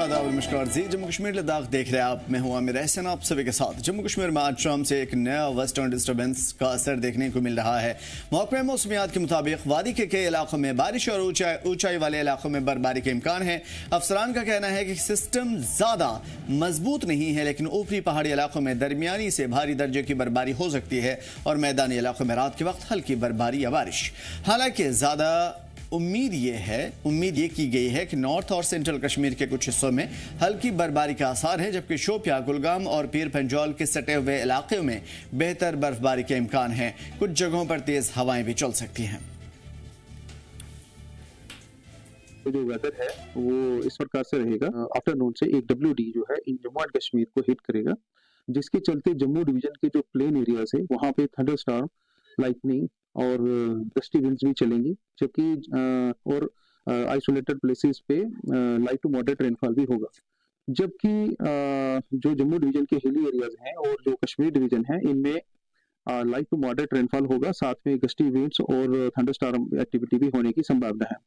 आदाब नमस्कार जी। जम्मू कश्मीर लद्दाख देख रहे हैं आप। मैं हूं आमिर एहसन आप सभी के साथ। जम्मू कश्मीर में आज शाम से एक नया वेस्टर्न डिस्टर्बेंस का असर देखने को मिल रहा है। महकमा मौसमियात के मुताबिक वादी के कई इलाकों में बारिश और ऊंचाई वाले इलाकों में बर्फबारी के इम्कान है। अफसरान का कहना है कि सिस्टम ज्यादा मजबूत नहीं है, लेकिन ऊपरी पहाड़ी इलाकों में दरमियानी से भारी दर्जे की बर्फबारी हो सकती है और मैदानी इलाकों में रात के वक्त हल्की बर्फबारी या बारिश। हालांकि ज्यादा उम्मीद ये की गई है कि नॉर्थ और सेंट्रल कश्मीर के कुछ हिस्सों में हल्की बर्फबारी के आसार हैं, जबकि शोपिया, कुलगाम और पीर पंजौल के सटे हुए इलाकों में बेहतर बर्फबारी के इम्कान हैं। कुछ जगहों पर तेज हवाएं भी चल सकती हैं। जो वेदर है वो इस प्रकार से रहेगा। आफ्टरनून से एक WD जो है इन जम्मू एंड कश्मीर को हिट करेगा, जिसके चलते जम्मू डिवीजन के जो प्लेन एरियाज है वहां पे थंडरस्टॉर्म, लाइटनिंग और गस्टी विंड्स भी चलेंगी, जबकि और आइसोलेटेड प्लेसेस पे लाइट टू मॉडरेट रेनफॉल भी होगा। जबकि जो जम्मू डिवीजन के हिली एरियाज हैं और जो कश्मीर डिवीजन है इनमें लाइट टू मॉडरेट रेनफॉल होगा, साथ में गस्टी विंड्स और थंडरस्टॉर्म एक्टिविटी भी होने की संभावना है।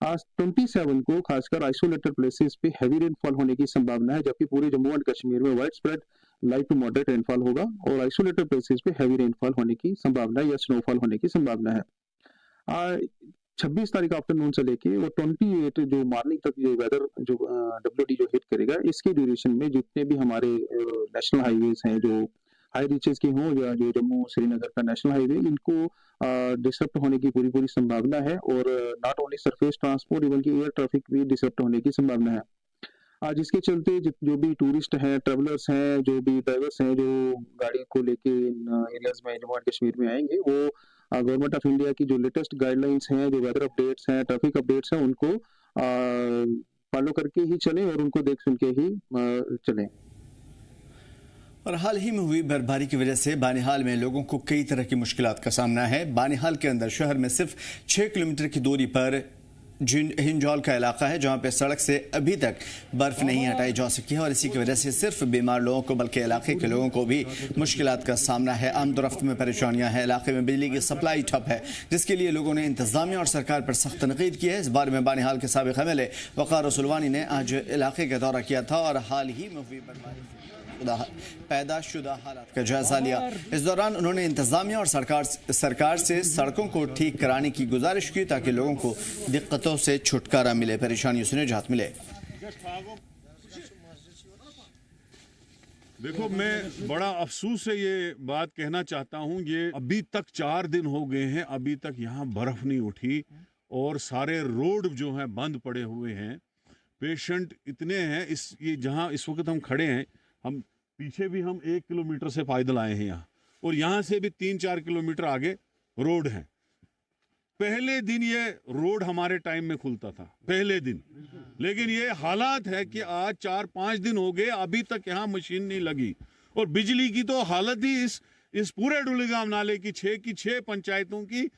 आज 27 को खासकर आइसोलेटेड प्लेसेस पे हैवी रेनफॉल होने की संभावना है, जबकि पूरे जम्मू एंड कश्मीर में wide spread light to moderate rainfall होगा और आइसोलेटेड प्लेसेस पे हैवी रेनफॉल होने की संभावना या स्नोफॉल होने की संभावना है। 26 तारीख आफ्टरनून से लेके और 28 जो मॉर्निंग तक जो वेदर जो WD जो हिट करेगा, इसके ड्यूरेशन में जितने भी हमारे नेशनल हाईवेज हैं जो हाई रीचेस के हों या जो जम्मू श्रीनगर का नेशनल हाईवे, इनको डिसरप्ट होने की पूरी संभावना है और not only surface transport even की एयर ट्रैफिक भी डिसरप्ट होने की संभावना है। आज इसके चलते जो भी टूरिस्ट हैं, ट्रेवलर्स हैं, जो भी ड्राइवर्स हैं जो गाड़ी को लेके इन एरियाज में जम्मू एंड कश्मीर में आएंगे, वो गवर्नमेंट ऑफ इंडिया की जो लेटेस्ट गाइडलाइंस हैं, जो वेदर अपडेट्स हैं, ट्रैफिक अपडेट्स हैं, उनको फॉलो करके ही चलें और उनको देख सुन के ही चलें। और हाल ही में हुई बर्फबारी की वजह से बानिहाल में लोगों को कई तरह की मुश्किलात का सामना है। बानिहाल के अंदर शहर में सिर्फ 6 किलोमीटर की दूरी पर हिंजौल का इलाका है, जहां पे सड़क से अभी तक बर्फ नहीं हटाई जा सकी है और इसी की वजह से सिर्फ बीमार लोगों को बल्कि इलाके के लोगों को भी मुश्किलात का सामना है। आमदोरफ्त में परेशानियां हैं, इलाके में बिजली की सप्लाई ठप है, जिसके लिए लोगों ने इंतजामिया और सरकार पर सख्त तनकीद की है। इस बारे में बानिहाल के साबिक MLA वक़ार रसूलवानी ने आज इलाके का दौरा किया था और हाल ही में हुई बर्फबारी पैदाशुदा हालात का जायजा लिया। इस दौरान उन्होंने इंतजामिया और सरकार से सड़कों को ठीक कराने की गुजारिश की ताकि लोगों को दिक्कतों से छुटकारा मिले, परेशानियों से निजात मिले। देखो, मैं बड़ा अफसोस से ये बात कहना चाहता हूँ, ये अभी तक 4 दिन हो गए हैं, अभी तक यहाँ बर्फ नहीं उठी और सारे रोड जो हैं बंद पड़े हुए हैं। पेशेंट इतने हैं ये जहाँ इस वक्त हम खड़े हैं, हम पीछे भी हम 1 किलोमीटर से पैदल आए हैं यहाँ, और यहाँ से भी 3-4 किलोमीटर आगे रोड है। पहले दिन ये रोड हमारे टाइम में खुलता था, पहले दिन, लेकिन ये हालात है कि आज 4-5 दिन हो गए अभी तक यहाँ मशीन नहीं लगी। और बिजली की तो हालत ही इस पूरे डुलीगाम नाले की 6 पंचायतों की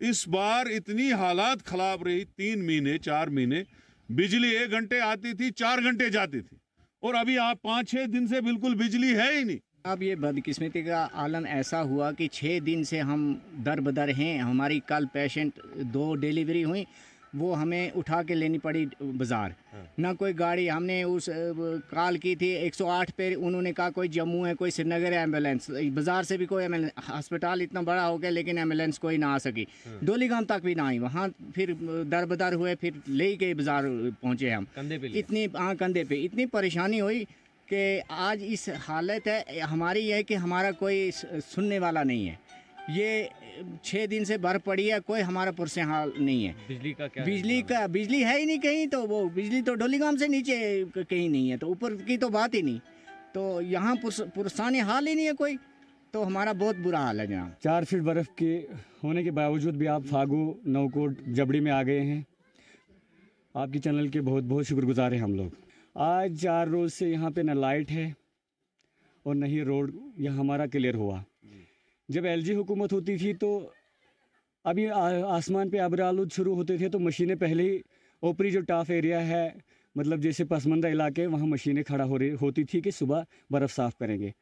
इस बार इतनी हालात खराब रही। 3 महीने 4 महीने बिजली 1 घंटे आती थी, 4 घंटे जाती थी, और अभी आप 5-6 दिन से बिल्कुल बिजली है ही नहीं। अब ये बदकिस्मती का आलम ऐसा हुआ कि 6 दिन से हम दर बदर हैं। हमारी कल पेशेंट 2 डिलीवरी हुई, वो हमें उठा के लेनी पड़ी बाज़ार। ना कोई गाड़ी, हमने उस कॉल की थी 108 पे, उन्होंने कहा कोई जम्मू है, कोई श्रीनगर है एम्बुलेंस। बाज़ार से भी कोई एम्बुलेंस, अस्पताल इतना बड़ा हो गया लेकिन एम्बुलेंस कोई ना आ सकी। डोलीगाम तक भी ना आई, वहाँ फिर दर बदर हुए, फिर ले गए बाज़ार पहुँचे हम। कंधे पे इतनी परेशानी हुई कि आज इस हालत है हमारी है कि हमारा कोई सुनने वाला नहीं है। ये 6 दिन से बर्फ पड़ी है, कोई हमारा पुरसे हाल नहीं है। बिजली का क्या? बिजली है ही नहीं कहीं, तो वो बिजली तो डोलीगाम से नीचे कहीं नहीं है, तो ऊपर की तो बात ही नहीं। तो यहाँ पुरसाने हाल ही नहीं है कोई, तो हमारा बहुत बुरा हाल है जहाँ। 4 फीट बर्फ के होने के बावजूद भी आप फागू, नवकोट, जबड़ी में आ गए हैं। आपकी चैनल के बहुत बहुत शुक्रगुजार हैं हम लोग। आज 4 रोज़ से यहाँ पे न लाइट है और न ही रोड यहाँ हमारा क्लियर हुआ। जब LG हुकूमत होती थी तो अभी आसमान पे अब्र आलूद शुरू होते थे, तो मशीनें पहले ही ऊपरी जो टॉप एरिया है, मतलब जैसे पसमंदा इलाके, वहाँ मशीनें खड़ा होती थी कि सुबह बर्फ़ साफ़ करेंगे।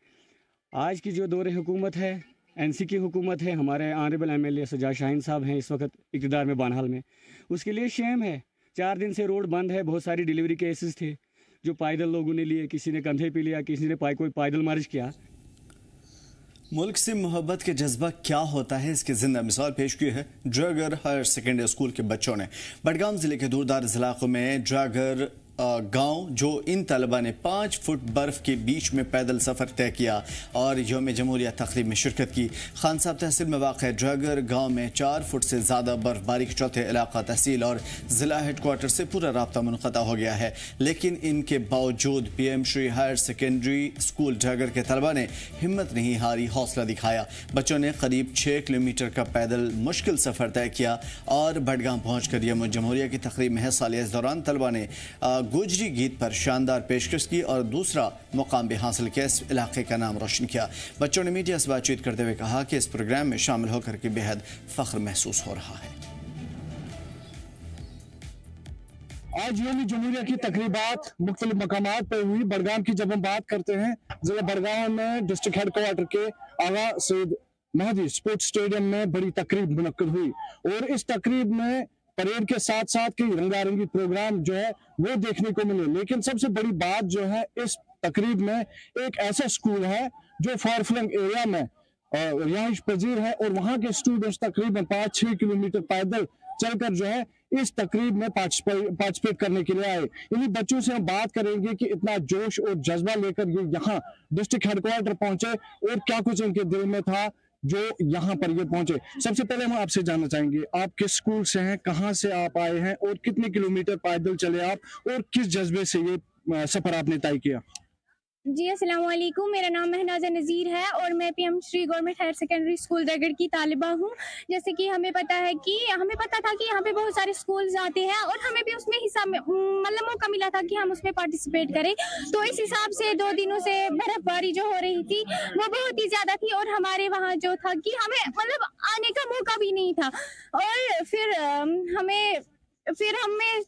आज की जो दौर हुकूमत है, NC की हुकूमत है, हमारे ऑनरेबल MLA सजाद शाहीन साहब हैं इस वक्त इक़्तिदार में बानहाल में, उसके लिए शेम है। 4 दिन से रोड बंद है, बहुत सारी डिलीवरी केसेस थे, जो पैदल लोगों ने लिए, किसी ने कंधे पे लिया, किसी ने कोई पैदल मार्च किया। मुल्क से मोहब्बत के जज्बा क्या होता है, इसकी जिंदा मिसाल पेश की है ड्रागर हायर सेकेंडरी स्कूल के बच्चों ने। बडगाम जिले के दूरदार इलाकों में ड्रागर गांव, जो इन तलबा ने 5 फुट बर्फ के बीच में पैदल सफ़र तय किया और यौम जमहूरिया तकरीब में शिरकत की। खान साहब तहसील में वाक़ ड्रागर गांव में 4 फुट से ज़्यादा बर्फबारी के चलते इलाका तहसील और ज़िला हेडक्वार्टर से पूरा राब्ता मुनक़ता हो गया है, लेकिन इनके बावजूद PM Shri higher secondary school Dragar के तलबा ने हिम्मत नहीं हारी, हौसला दिखाया। बच्चों ने करीब 6 किलोमीटर का पैदल मुश्किल सफ़र तय किया और बडगाम पहुँच कर यौम जमहूरिया की तकरीब में हिस्सा लिया। इस दौरान तलबा ने गुजरी गीत पर शानदार पेशकश की और दूसरा मुकाम भी हासिल किया, इस इलाके का नाम रोशन किया। बच्चों ने मीडिया से बातचीत करते हुए कहा कि इस प्रोग्राम में शामिल होकर के बेहद फख्र महसूस हो रहा है। आज यौम जमहूरिया की तकरीबात मुख्तलिफ मकामात पर हुई। बडगाम की जब हम बात करते हैं, जिला बडगाम में डिस्ट्रिक्ट हेडक्वार्टर के आगा सईद महदी स्पोर्ट्स स्टेडियम में बड़ी तकरीब मुनक्किद हुई और इस तकरीब में परेड के साथ साथ कई रंगारंगी प्रोग्राम जो है वो देखने को मिले। लेकिन सबसे बड़ी बात जो है, इस तकरीब में एक ऐसा स्कूल है जो फार फ्लंग एरिया में रिहाइश पजीर है और वहाँ के स्टूडेंट्स तकरीबन 5-6 किलोमीटर पैदल चलकर जो है इस तकरीब में पार्टिसिपेट करने के लिए आए। इन्हीं बच्चों से हम बात करेंगे कि इतना जोश और जज्बा लेकर ये यहाँ डिस्ट्रिक्ट हेडक्वार्टर पहुंचे और क्या कुछ इनके दिल में था जो यहाँ पर ये पहुंचे। सबसे पहले हम आपसे जानना चाहेंगे, आप किस स्कूल से हैं, कहाँ से आप आए हैं और कितने किलोमीटर पैदल चले आप और किस जज्बे से ये सफर आपने तय किया? जी अस्सलाम वालेकुम, मेरा नाम महनाजा नज़ीर है और मैं PM Shri government higher secondary school Dragar की तालिबा हूँ। जैसे कि हमें पता था कि यहाँ पे बहुत सारे स्कूल्स आते हैं और हमें भी उसमें हिस्सा मतलब मौका मिला था कि हम उसमें पार्टिसिपेट करें। तो इस हिसाब से 2 दिनों से बर्फबारी जो हो रही थी वो बहुत ही ज़्यादा थी और हमारे वहाँ जो था कि हमें मतलब आने का मौका भी नहीं था। और फिर हमें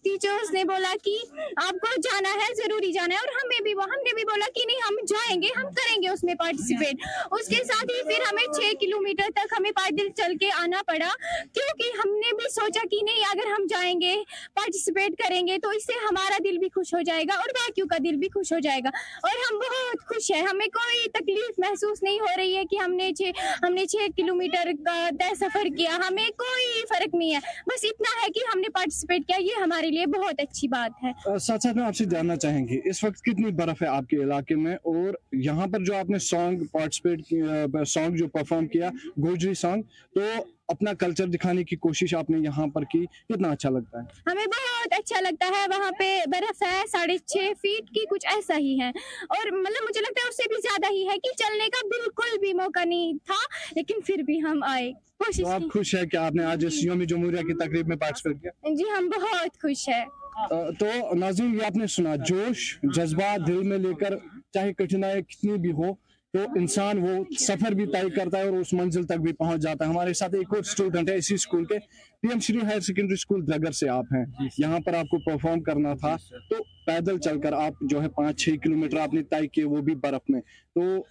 टीचर्स ने बोला कि आपको जाना है, जरूरी जाना है और हमने भी बोला कि नहीं हम जाएंगे, हम करेंगे उसमें पार्टिसिपेट। उसके साथ ही फिर हमें 6 किलोमीटर तक हमें पैदल चल के आना पड़ा, क्योंकि हमने भी सोचा कि नहीं अगर हम जाएंगे पार्टिसिपेट करेंगे तो इससे हमारा दिल भी खुश हो जाएगा और बाकियों का दिल भी खुश हो जाएगा। और हम बहुत खुश हैं, हमें कोई तकलीफ महसूस नहीं हो रही है कि हमने 6 किलोमीटर का तय सफर किया, हमें कोई फर्क नहीं है। बस इतना है कि हमने पार्टिसिपेट किया, ये हमारे लिए बहुत अच्छी बात है। साथ साथ में आपसे जानना चाहेंगे, इस वक्त कितनी बर्फ है आपके इलाके में और यहाँ पर जो आपने सॉन्ग जो परफॉर्म किया, गोजरी सॉन्ग, तो अपना कल्चर दिखाने की कोशिश आपने यहाँ पर की, कितना अच्छा लगता है? हमें बहुत अच्छा लगता है। वहाँ पे बर्फ है 6.5 फीट की, कुछ ऐसा ही है और मतलब मुझे लगता है उससे भी ज्यादा ही है कि चलने का बिल्कुल भी मौका नहीं था, लेकिन फिर भी हम आए, कोशिश तो आप खुश है कि आपने आज इस यौम जमहूरिया की तकरीब में पार्टिसिपेट किया? जी हम बहुत खुश है। तो नाज़रीन, ये आपने सुना, जोश जज्बा दिल में लेकर चाहे कठिनाई कितनी भी हो तो इंसान वो सफर भी तय करता है और उस मंजिल तक भी पहुंच जाता है। हमारे साथ एक और स्टूडेंट है इसी स्कूल के, PM Shri higher secondary school Dragar से आप हैं। यहाँ पर आपको परफॉर्म करना था तो पैदल चलकर आप जो है 5-6 किलोमीटर आपने तय किए, वो भी बर्फ में, तो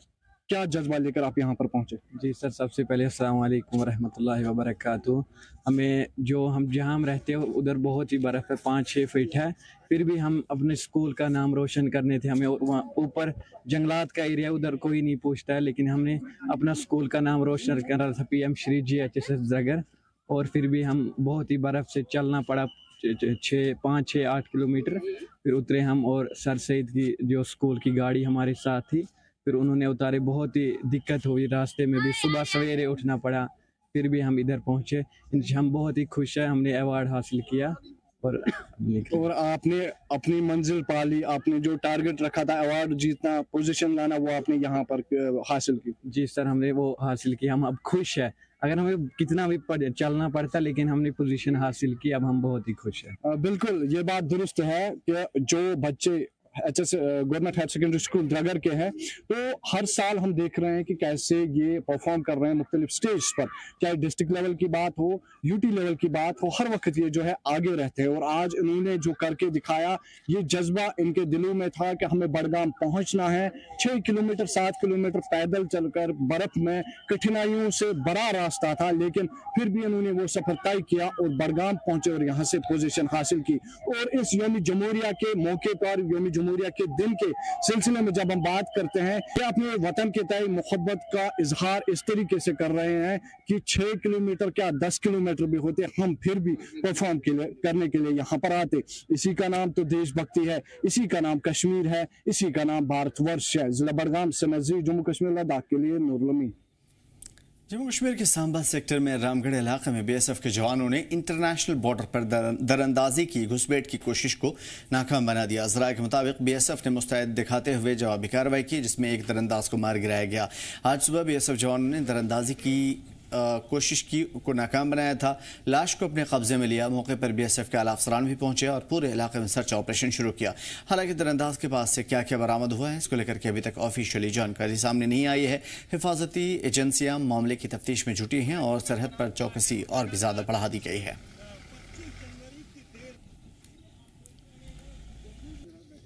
क्या जज्बा लेकर आप यहाँ पर पहुंचे? जी सर, सबसे पहले अस्सलाम वालेकुम वरहमतुल्लाहि वबरकातुहू। हमें जहाँ हम रहते हैं उधर बहुत ही बर्फ़ है, 5-6 फीट है, फिर भी हम अपने स्कूल का नाम रोशन करने थे हमें। वहाँ ऊपर जंगलात का एरिया, उधर कोई नहीं पूछता है, लेकिन हमने अपना स्कूल का नाम रोशन करना था PM श्री GHSS ड्रागर। और फिर भी हम बहुत ही बर्फ़ से चलना पड़ा 5-6-8 किलोमीटर। फिर उतरे हम और सर सईद की जो स्कूल की गाड़ी हमारे साथ थी, फिर उन्होंने उतारे। बहुत ही दिक्कत हुई, रास्ते में भी सुबह सवेरे उठना पड़ा, फिर भी हम इधर पहुँचे। हम बहुत ही खुश हैं, हमने अवार्ड हासिल किया और आपने अपनी मंजिल पा ली। आपने जो टारगेट रखा था अवार्ड जीतना, पोजीशन लाना, वो आपने यहाँ पर हासिल की। जी सर, हमने वो हासिल की, हम अब खुश है। अगर हमें कितना भी चलना पड़ता, लेकिन हमने पोजीशन हासिल की, अब हम बहुत ही खुश हैं। बिल्कुल ये बात दुरुस्त है कि जो बच्चे government higher secondary school Dragar के हैं, तो हर साल हम देख रहे हैं कि कैसे ये परफॉर्म कर रहे हैं मुख्तलिफ स्टेज पर, चाहे डिस्ट्रिक्ट लेवल की बात हो, UT लेवल की बात हो, हर वक्त ये जो है आगे रहते हैं। और आज इन्होंने जो करके दिखाया, ये जज्बा इनके दिलों में था कि हमें बडगाम पहुंचना है। 6 किलोमीटर 7 किलोमीटर पैदल चलकर बर्फ में, कठिनाइयों से बड़ा रास्ता था, लेकिन फिर भी इन्होंने वो सफर तय किया और बडगाम पहुंचे और यहाँ से पोजीशन हासिल की। और इस यौम जमहूरिया के मौके पर, यौम जमहूरिया के दिन के सिलसिले में जब हम बात करते हैं कि अपने वतन के तय मोहब्बत का इजहार इस तरीके से कर रहे हैं कि 6 किलोमीटर क्या 10 किलोमीटर भी होते हम फिर भी परफॉर्म करने के लिए यहाँ पर आते। इसी का नाम तो देशभक्ति है, इसी का नाम कश्मीर है, इसी का नाम भारतवर्ष है। जिला बड़गाम से नजदीक जम्मू कश्मीर लद्दाख के लिए नूरुल। जम्मू कश्मीर के सांबा सेक्टर में रामगढ़ इलाके में बीएसएफ के जवानों ने इंटरनेशनल बॉर्डर पर दरअंदाजी की घुसपैठ की कोशिश को नाकाम बना दिया। ज़राए के मुताबिक बीएसएफ ने मुस्तैद दिखाते हुए जवाबी कार्रवाई की, जिसमें एक दरअंदाज को मार गिराया गया। आज सुबह बीएसएफ जवानों ने दरअंदाजी की कोशिश को नाकाम बनाया था। लाश को अपने कब्जे में लिया। मौके पर बीएसएफ के आला अफसरान भी पहुंचे और पूरे इलाके में सर्च ऑपरेशन शुरू किया। हालांकि दरअंदाज के पास से क्या क्या बरामद हुआ है, इसको लेकर के अभी तक ऑफिशियली जानकारी सामने नहीं आई है। हिफाजती एजेंसियां मामले की तफ्तीश में जुटी हैं और सरहद पर चौकसी और भी ज्यादा बढ़ा दी गई है।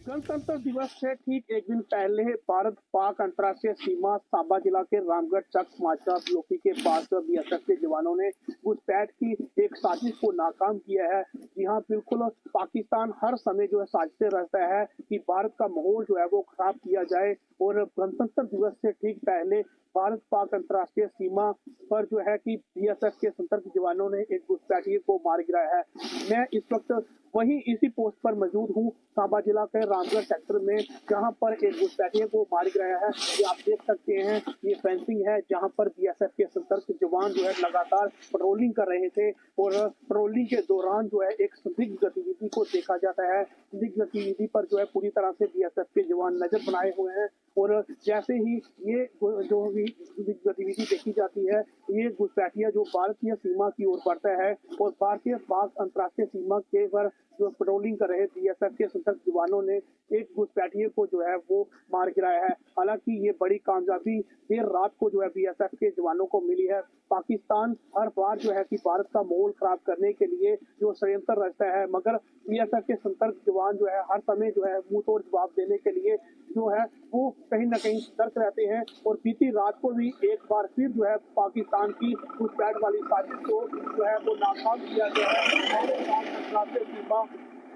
गणतंत्र दिवस से ठीक एक दिन पहले भारत पाक अंतर्राष्ट्रीय सीमा सांबा जिला के रामगढ़ चक माजरा बीओपी के पास बीएसएफ के जवानों ने घुसपैठ की एक साजिश को नाकाम किया है। जी हाँ, बिल्कुल पाकिस्तान हर समय जो है साजिशें रचता है कि भारत का माहौल जो है वो खराब किया जाए और गणतंत्र दिवस से ठीक पहले भारत पाक अंतर्राष्ट्रीय सीमा पर जो है कि बीएसएफ के सतर्क जवानों ने एक घुसपैठिए को मार गिराया है। मैं इस वक्त वहीं इसी पोस्ट पर मौजूद हूँ सांबा जिला के रामगढ़ सेक्टर में, जहां पर एक घुसपैठिए को मार गिराया है। ये आप देख सकते हैं, ये फेंसिंग है जहां पर बीएसएफ के सतर्क जवान जो है लगातार पेट्रोलिंग कर रहे थे और पेट्रोलिंग के दौरान जो है एक संदिग्ध गतिविधि को देखा जाता है। संदिग्ध गतिविधि पर जो है पूरी तरह से बीएसएफ के जवान नजर बनाए हुए हैं और जैसे ही ये जो भी गतिविधि देखी जाती है, ये घुसपैठिया जो भारतीय सीमा की ओर बढ़ता है और भारतीय पाक अंतर्राष्ट्रीय सीमा के पर जो पेट्रोलिंग कर रहे बीएसएफ के सतर्क जवानों ने एक घुसपैठिए को जो है वो मार गिराया है। हालांकि ये बड़ी कामयाबी देर रात को जो है बीएसएफ के जवानों को मिली है। पाकिस्तान हर बार जो है कि भारत का माहौल खराब करने के लिए जो षड्यंत्र रचता है, मगर बीएसएफ के सतर्क जवान जो है हर समय जो है मुंह तोड़ जवाब देने के लिए जो है वो कहीं ना कहीं सतर्क रहते हैं। और बीती रात को भी एक बार फिर जो है पाकिस्तान की घुसपैठ वाली साजिश को जो है वो नाकाम किया गया है।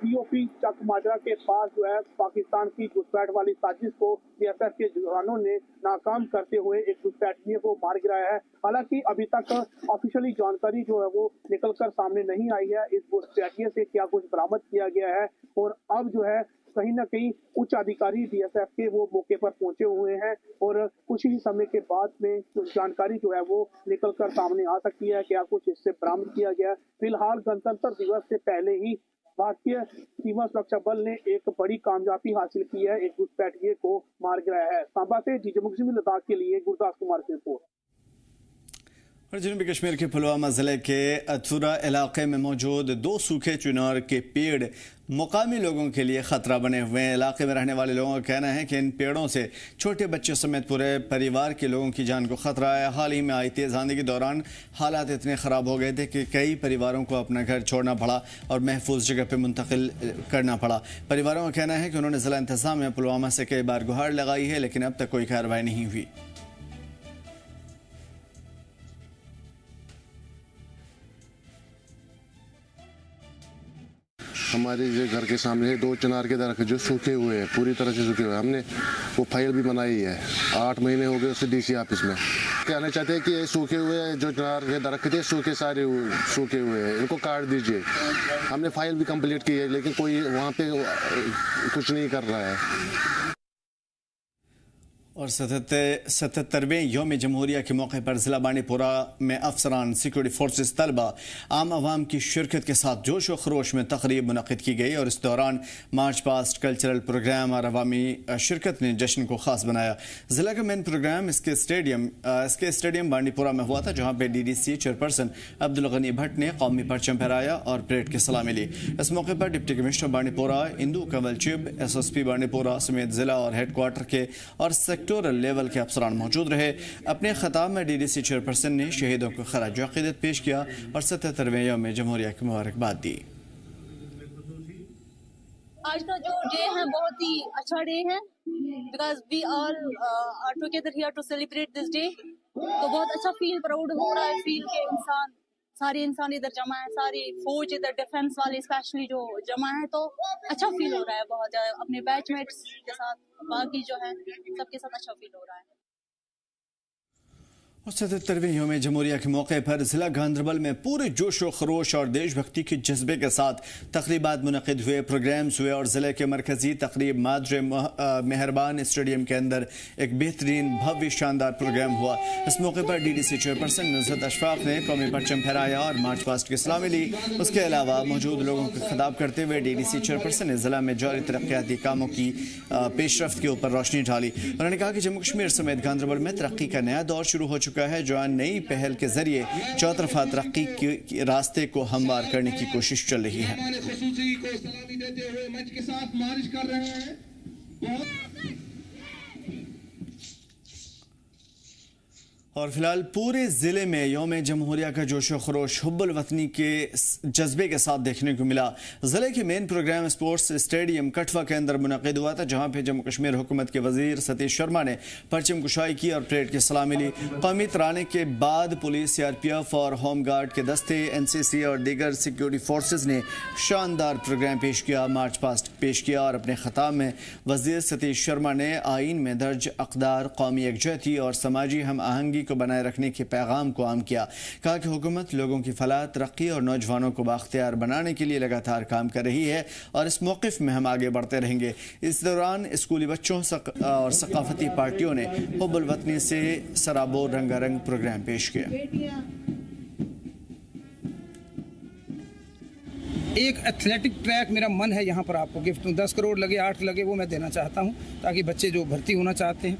बीओपी चक माजरा के पास जो है पाकिस्तान की घुसपैठ वाली साजिश को बीएसएफ के जवानों ने नाकाम करते हुए एक घुसपैठिए को मार गिराया है। हालांकि अभी तक ऑफिशियली जानकारी जो है वो निकलकर सामने नहीं आई है इस घुसपैठिए से क्या कुछ बरामद किया गया है। और अब जो है कहीं ना कहीं उच्च अधिकारी बीएसएफ के वो मौके पर पहुंचे हुए हैं और कुछ ही समय के बाद में जानकारी जो है वो निकलकर सामने आ सकती है क्या कुछ इससे बरामद किया गया। फिलहाल गणतंत्र दिवस से पहले ही भारतीय सीमा सुरक्षा बल ने एक बड़ी कामयाबी हासिल की है, एक घुसपैठिए को मार गिराया है। सांबा से जम्मू कश्मीर लद्दाख के लिए गुरदास कुमार की रिपोर्ट। और जनूबी कश्मीर के पुलवामा जिले के अथुरा इलाके में मौजूद 2 सूखे चिनार के पेड़ मुकामी लोगों के लिए खतरा बने हुए हैं। इलाके में रहने वाले लोगों का कहना है कि इन पेड़ों से छोटे बच्चे समेत पूरे परिवार के लोगों की जान को खतरा है। हाल ही में आई तेज आंधी के दौरान हालात इतने ख़राब हो गए थे कि कई परिवारों को अपना घर छोड़ना पड़ा और महफूज जगह पर मुंतकिल करना पड़ा। परिवारों का कहना है कि उन्होंने ज़िला इंतज़ामिया पुलवामा से कई बार गुहार लगाई है, लेकिन अब तक कोई कार्रवाई नहीं हुई। हमारे जो घर के सामने 2 चिनार के दरख्त जो सूखे हुए हैं, पूरी तरह से सूखे हुए हैं। हमने वो फाइल भी बनाई है, 8 महीने हो गए उससे डीसी ऑफिस में। कहना चाहते हैं कि ये सूखे हुए जो चिनार के दरख्त थे सारे सूखे हुए हैं, इनको काट दीजिए। हमने फाइल भी कंप्लीट की है, लेकिन कोई वहाँ पे कुछ नहीं कर रहा है। और 77वें योम जमहूरिया के मौके पर ज़िला बांडीपुरा में अफसरान, सिक्योरिटी फोर्सेस, तलबा, आम आवाम की शिरकत के साथ जोश व खरोश में तकरीब मुनक़िद की गई और इस दौरान मार्च पास्ट, कल्चरल प्रोग्राम और अवामी शिरकत ने जश्न को ख़ास बनाया। ज़िला का मेन प्रोग्राम इसके स्टेडियम बांडीपुरा में हुआ था, जहाँ पर DDC चेयरपर्सन अब्दुल गनी भट्ट ने कौमी परचम फहराया और परेड की सलामी ली। इस मौके पर deputy commissioner Bandipora Indu Kanwal Chib, SSP Bandipora समेत ज़िला और हेडक्वार्टर के और सेक्टोरल लेवल के अफसरान मौजूद रहे। अपने खिताब में DDC चेयरपर्सन ने शहीदों को खराज अक़ीदत पेश किया और 77वें यौम जमहूरिया की मुबारकबाद दी। आज का जो डे है बहुत ही अच्छा डे है, because we all are together here to celebrate this day. तो बहुत अच्छा फील, प्राउड हो रहा है फील के इंसान सारे इंसान इधर जमा है, सारी फौज इधर, डिफेंस वाले स्पेशली जो जमा है, तो अच्छा फील हो रहा है बहुत ज़्यादा। अपने बैचमेट्स के साथ, बाकी जो है सबके साथ अच्छा फील हो रहा है। 77वें यौम जमहूरिया के मौके पर ज़िला गांधरबल में पूरे जोश व खरोश और देशभक्ति के जज्बे के साथ तकरीबात मुनक़िद हुए, प्रोग्राम्स हुए और ज़िले के मरकज़ी तकरीब मादर मेहरबान स्टेडियम के अंदर एक बेहतरीन भव्य शानदार प्रोग्राम हुआ। इस मौके पर DDC चेयरपर्सन नुज़रत अशफाक ने कौमी परचम फहराया और मार्च पास्ट की सलामी ली। उसके अलावा मौजूद लोगों को खिताब करते हुए DDC चेयरपर्सन ने ज़िला में जारी तरक्याती कामों की पेशरफ्त के ऊपर रोशनी डाली। उन्होंने कहा कि जम्मू कश्मीर समेत गांधरबल में तरक्की का नया दौर शुरू हो चुका है, जो नई पहल के जरिए चौतरफा तरक्की के रास्ते को हमवार करने की कोशिश चल रही है। और फिलहाल पूरे ज़िले में यौम जमहूरिया का जोश व खरोश हुब्बुल वतनी के जज्बे के साथ देखने को मिला। ज़िले के मेन प्रोग्राम स्पोर्ट्स स्टेडियम कठवा के अंदर मुनक़िद हुआ था, जहां पे जम्मू कश्मीर हुकूमत के वज़ीर सतीश शर्मा ने परचम कुशाई की और परेड की सलामी ली। कौमी तराने के बाद पुलिस, CRPF और होम गार्ड के दस्ते, NCC और दीगर सिक्योरिटी फोर्सेज ने शानदार प्रोग्राम पेश किया, मार्च पास्ट पेश किया और अपने ख़ताब में वज़ीर सतीश शर्मा ने आइन में दर्ज अक़दार, कौमी यकजहती और समाजी हम आहंगी को बनाए रखने के पैगाम को आम किया। कहा कि हुकूमत लोगों की फलाह, तरक्की और नौजवानों को बाख्तियार बनाने के लिए लगातार काम कर रही है और इस मौक़िफ़ में हम आगे बढ़ते रहेंगे। इस दौरान स्कूली बच्चों और सकाफती पार्टियों ने हुब्बुल वतनी से सराबोर रंगारंग प्रोग्राम पेश किया। एक एथलेटिक ट्रैक मेरा मन है यहाँ पर आपको गिफ्ट 10 करोड़ लगे, 8 लगे, वो मैं देना चाहता हूँ, ताकि बच्चे जो भर्ती होना चाहते हैं,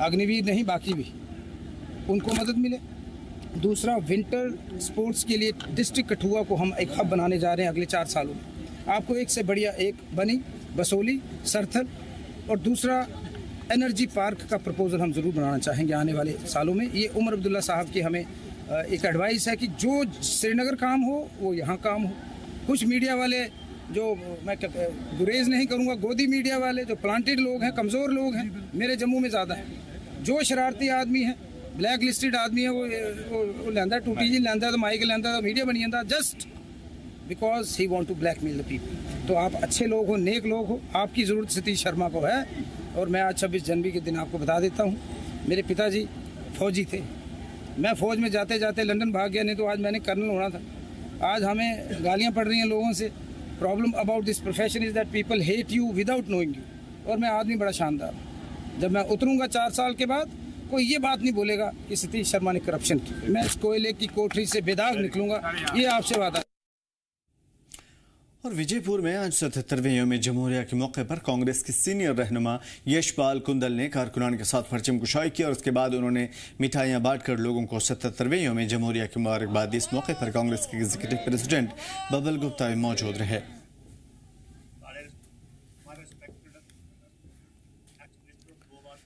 अग्निवीर नहीं बाकी भी, उनको मदद मिले। दूसरा, विंटर स्पोर्ट्स के लिए डिस्ट्रिक्ट कठुआ को हम एक हब बनाने जा रहे हैं अगले 4 सालों में। आपको एक से बढ़िया एक बनी, बसोली, सरथल, और दूसरा एनर्जी पार्क का प्रपोजल हम ज़रूर बनाना चाहेंगे आने वाले सालों में। ये उमर अब्दुल्ला साहब की हमें एक एडवाइस है कि जो श्रीनगर काम हो वो यहाँ काम हो। कुछ मीडिया वाले जो, मैं गुरेज नहीं करूँगा, गोदी मीडिया वाले जो प्लांटेड लोग हैं, कमज़ोर लोग हैं, मेरे जम्मू में ज़्यादा हैं। जो शरारती आदमी है, ब्लैक लिस्टेड आदमी है, वो लैंदा टूटी जी लैंदा तो माइक लैंदा तो मीडिया बनी जाता, just because he want to blackmail the people. तो आप अच्छे लोग हो, नेक लोग हो, आपकी ज़रूरत सतीश शर्मा को है। और मैं आज 26 जनवरी के दिन आपको बता देता हूँ, मेरे पिताजी फौजी थे, मैं फ़ौज में जाते जाते लंदन भाग गया, नहीं तो आज मैंने कर्नल होना था। आज हमें गालियाँ पड़ रही हैं लोगों से। Problem about this profession is that people hate you without knowing you. और मैं आदमी बड़ा शानदार हूँ। जब मैं उतरूँगा 4 साल के बाद, कोई ये बात नहीं बोलेगा कि सतीश शर्मा ने करप्शन की। मैं इस कोयले की कोठरी से बेदाग निकलूंगा, ये आपसे वादा। और विजयपुर में आज 77वें यौम जमहूरिया के मौके पर कांग्रेस के सीनियर रहनुमा यशपाल कुंदल ने कारकुनान के साथ परचम कुशाई की और उसके बाद उन्होंने मिठाइयां बांटकर लोगों को 77वें यौम जमहूरिया की मुबारकबाद दी। इस मौके पर कांग्रेस के एग्जीक्यूटिव प्रेसिडेंट बबल गुप्ता भी मौजूद रहे।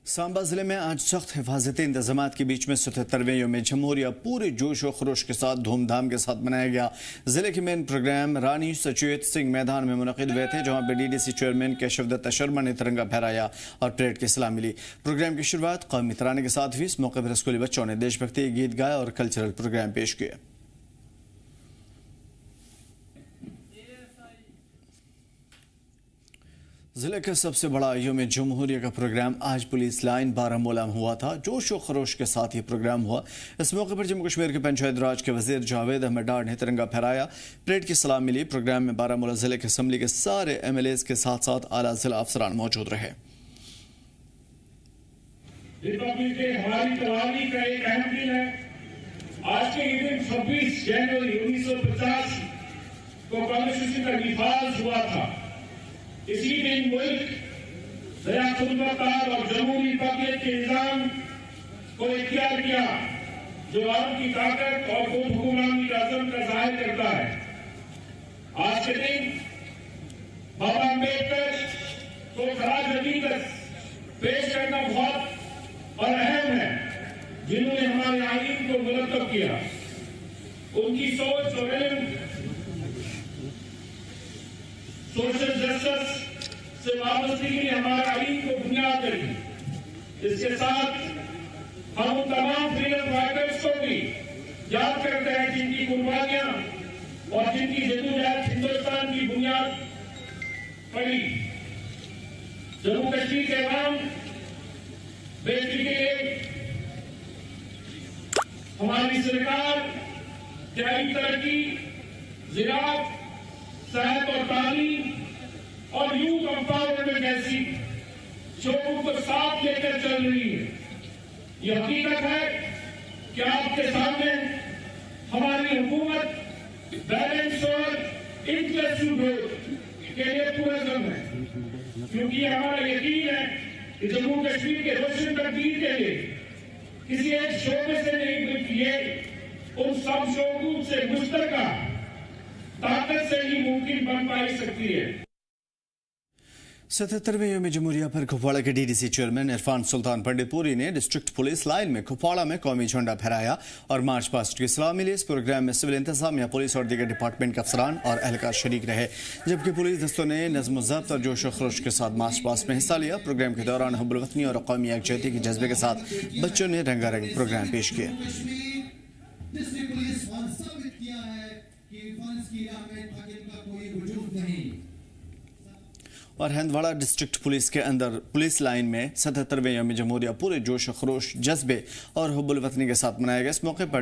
सांबा जिले में आज सख्त हिफाजती इंतजाम के बीच में 77वें यौम जमहूरिया पूरे जोश व खरोश के साथ धूमधाम के साथ मनाया गया। जिले के मेन प्रोग्राम रानी सचेत सिंह मैदान में मुनक़िद हुए थे, जहां पर DDC चेयरमैन केशव दत्ता शर्मा ने तिरंगा फहराया और परेड की सलामी ली। प्रोग्राम की शुरुआत कौमी तराने के साथ हुई। इस मौके पर स्कूली बच्चों ने देशभक्ति गीत गाए और कल्चरल प्रोग्राम पेश किए। जिले का सबसे बड़ा यौम जमहूरिया का प्रोग्राम आज पुलिस लाइन बारामूला में हुआ था। जोश व खरोश के साथ ये प्रोग्राम हुआ। इस मौके पर जम्मू कश्मीर के पंचायत राज के वजीर जावेद अहमद डार ने तिरंगा फहराया, परेड की सलामी ली। प्रोग्राम में बारामूला जिले के असम्बली के सारे MLAs के साथ साथ आला जिला अफसरान मौजूद रहे। हमारी तवारी का एक अहम दिन है। आज के दिन 26 जनवरी 1950 को कॉन्स्टिट्यूशन का निफाज हुआ था। इसी दिन मुल्क दया खुदमुख्तार और जमहूरी बकरियत के निजाम को इख्तियार किया, जो आवाम की ताकत और खुद हुक्मरानी का अज़म का जाहिर करता है। आज के दिन बाबा अम्बेडकर को खराज अकीदत पेश करना बहुत और अहम है, जिन्होंने हमारे आईन को मुरतब किया। उनकी सोच और इल्म सोशल जस्टिस से वाबस्तगी ने हमारे आईन को बुनियाद रखी। इसके साथ हम उन तमाम फ्रीडम फाइटर्स को भी याद करते हैं जिनकी कुर्बानियां और जिनकी जद्दोजहद हिंदुस्तान की बुनियाद पड़ी। जम्मू कश्मीर के अवाम बेटी के लिए हमारी सरकार जारी तरक्की, ज़राअत, सेहत और तालीम और यूथ एम्पावरमेंट जैसी शोरों को साथ लेकर चल रही है। यह हकीकत है कि आपके सामने हमारी हुकूमत बैलेंस और इंक्लूसिव ग्रोथ के लिए पुरज़म है, क्योंकि हमारा यकीन है कि जम्मू कश्मीर के रोशन तकदीर के लिए किसी एक शोबे से नहीं बल्कि ये उन सब शोबों से मुश्तरका ताकत से ही मुमकिन बन पाई सकती है। 77वें यौम जमहूरिया पर कुपवाड़ा के डीडीसी चेयरमैन इरफान सुल्तान पंडितपुरी ने डिस्ट्रिक्ट पुलिस लाइन में कुपवाड़ा में कौमी झंडा फहराया और मार्च पास्ट की सलामी ली। इस प्रोग्राम में सिविल इंतजामिया, पुलिस और दीगर डिपार्टमेंट के अफसरान और एहलकार शरीक रहे, जबकि पुलिस दस्तों ने नज़्म ज़ब्त और जोश व खरोश के साथ मार्च पास्ट में हिस्सा लिया। प्रोग्राम के दौरान हुब्बुल वतनी और कौमी यकजहती के जज्बे के साथ बच्चों ने रंगारंग प्रोग्राम पेश किए। और हंदवाड़ा डिस्ट्रिक्ट पुलिस के अंदर पुलिस लाइन में 77वें यौम जमहूरिया पूरे जोश खरोश, जज्बे और हुब्बुल वतनी के साथ मनाया गया। इस मौके पर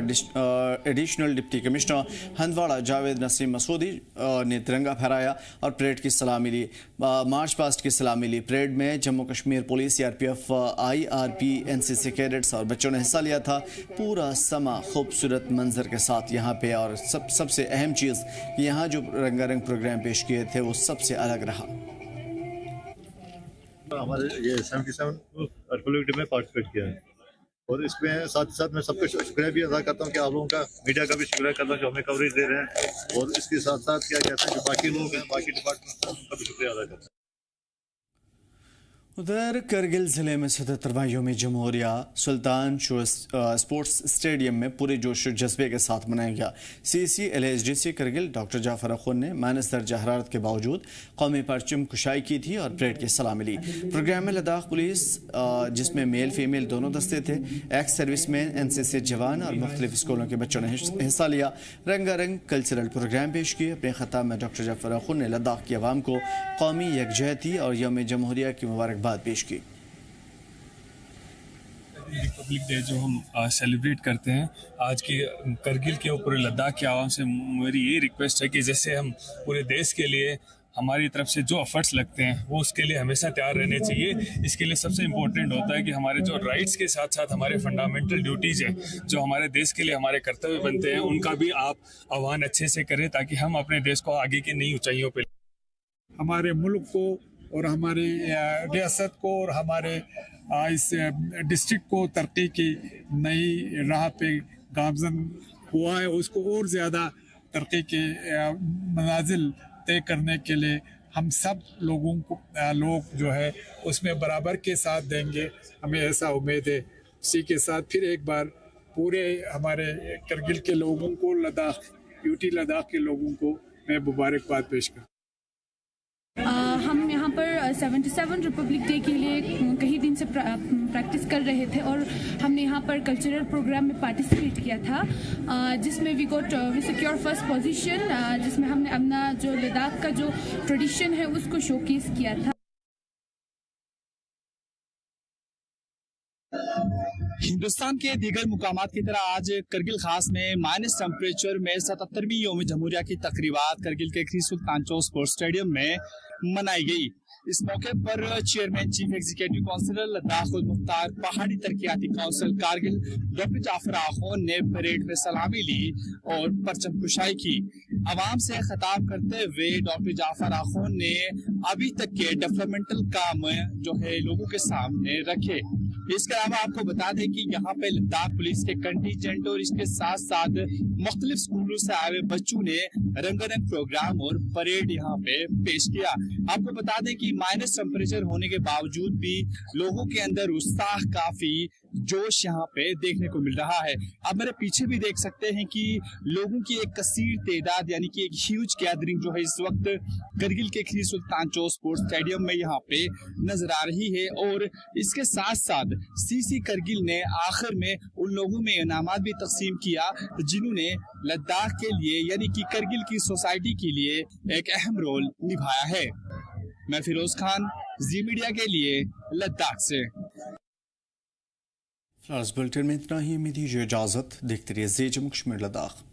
additional deputy commissioner Handwara Javed Naseem Masoodi ने तिरंगा फहराया और परेड की सलामी ली, मार्च पास्ट की सलामी ली। परेड में Jammu Kashmir police, CRPF, IRP, NCC cadets और बच्चों ने हिस्सा लिया था। पूरा समा खूबसूरत मंजर के साथ यहाँ पे, और सबसे अहम चीज़ यहाँ जो रंगारंग प्रोग्राम पेश किए थे वो सबसे अलग रहा। हमारे ये 77 रिपब्लिक डे में पार्टिसिपेट किया है, और इसमें साथ ही साथ मैं सबका शुक्रिया भी अदा करता हूँ कि आप लोगों का, मीडिया का भी शुक्रिया करता हूँ जो हमें कवरेज दे रहे हैं, और इसके साथ साथ क्या कहते हैं जो बाकी लोग हैं, बाकी डिपार्टमेंट, उनका भी शुक्रिया अदा करता हूँ। उधर करगिल ज़िले में 77वां यौम जमहूरिया सुल्तान स्पोर्ट्स स्टेडियम में पूरे जोश और जज्बे के साथ मनाया गया। CC LHDC Kargil doctor Jafar Akhun ने माइनस दर्जा हरारत के बावजूद कौमी परचम कुशाई की थी और परेड की सलामी ली। प्रोग्राम में लद्दाख पुलिस, जिसमें मेल फीमेल दोनों दस्ते थे, एक्स सर्विसमैन, NCC जवान और मुख्तलिफ स्कूलों के बच्चों ने हिस्सा लिया। रंगारंग कल्चरल प्रोग्राम पेश किए। अपने खिताब में डॉक्टर जाफर अखुन ने लद्दाख की आवाम को कौमी यकजहती और यौम जमहूरिया की मुबारकबाद पेश की। रिपब्लिक डे जो हम सेलिब्रेट करते हैं आज की करगिल के ऊपर लद्दाख की आवाम से मेरी ये रिक्वेस्ट है कि जैसे हम पूरे देश के लिए हमारी तरफ से जो एफर्ट्स लगते हैं वो उसके लिए हमेशा तैयार रहने चाहिए। इसके लिए सबसे इम्पोर्टेंट होता है कि हमारे जो राइट्स के साथ साथ हमारे फंडामेंटल ड्यूटीज़ हैं, जो हमारे देश के लिए हमारे कर्तव्य बनते हैं, उनका भी आप आह्वान अच्छे से करें ताकि हम अपने देश को आगे की नई ऊंचाइयों पर, हमारे मुल्क को और हमारी रियासत को और हमारे इस डिस्ट्रिक्ट को तरक्की की नई राह पे गामजन हुआ है, उसको और ज़्यादा तरक्की के मनाजिल तय करने के लिए हम सब लोग जो है उसमें बराबर के साथ देंगे, हमें ऐसा उम्मीद है। इसी के साथ फिर एक बार पूरे हमारे करगिल के लोगों को, यूटी लद्दाख के लोगों को मैं मुबारकबाद पेश करता हूं। हम यहाँ पर 77 रिपब्लिक डे के लिए कई दिन से प्रैक्टिस कर रहे थे और हमने यहाँ पर कल्चरल प्रोग्राम में पार्टिसिपेट किया था, जिसमें वी सिक्योर फर्स्ट पोजीशन, जिसमें हमने अपना जो लद्दाख का जो ट्रेडिशन है उसको शोकेस किया था। हिंदुस्तान के दीगर मुकामात की तरह आज करगिल खास में माइनस टेम्परेचर में 77वीं यौम जमहूरिया की तकरीबात करगिल के ख्री सुल्तान चो स्पोर्ट्स स्टेडियम में मनाई गई। इस मौके पर chairman chief executive councillor Ladakh उल मुख्तार पहाड़ी तरक्याती काउंसिल कारगिल डॉक्टर जाफर आखोन ने परेड में सलामी ली और परचम कुशाई की। आवाम से खिताब करते हुए डॉक्टर जाफर आखोन ने अभी तक के डेवलपमेंटल काम जो है लोगों के सामने रखे। इसके अलावा आपको बता दें कि यहाँ पे लद्दाख पुलिस के कंटीजेंट और इसके साथ साथ मुख्तलिफ स्कूलों से आए हुए बच्चों ने रंगारंग प्रोग्राम और परेड यहाँ पे पेश किया। आपको बता दें कि माइनस टेम्परेचर होने के बावजूद भी लोगों के अंदर उत्साह काफी जोश यहाँ पे देखने को मिल रहा है। आप मेरे पीछे भी देख सकते हैं कि लोगों की एक कसीर तादाद यानी कि एक ह्यूज गैदरिंग जो है इस वक्त करगिल के खीरी सुल्तान चौक स्पोर्ट्स स्टेडियम में यहाँ पे नजर आ रही है। और इसके साथ साथ सीसी करगिल ने आखिर में उन लोगों में इनामात भी तकसीम किया जिन्होंने लद्दाख के लिए यानी कि करगिल की सोसाइटी के लिए एक अहम रोल निभाया है। मैं फिरोज खान, जी मीडिया के लिए लद्दाख से। फ्लास बुलेटिन में इतना ही। उम्मीद दीजिए इजाजत। देखते रहिए जी जम्मू कश्मीर लद्दाख।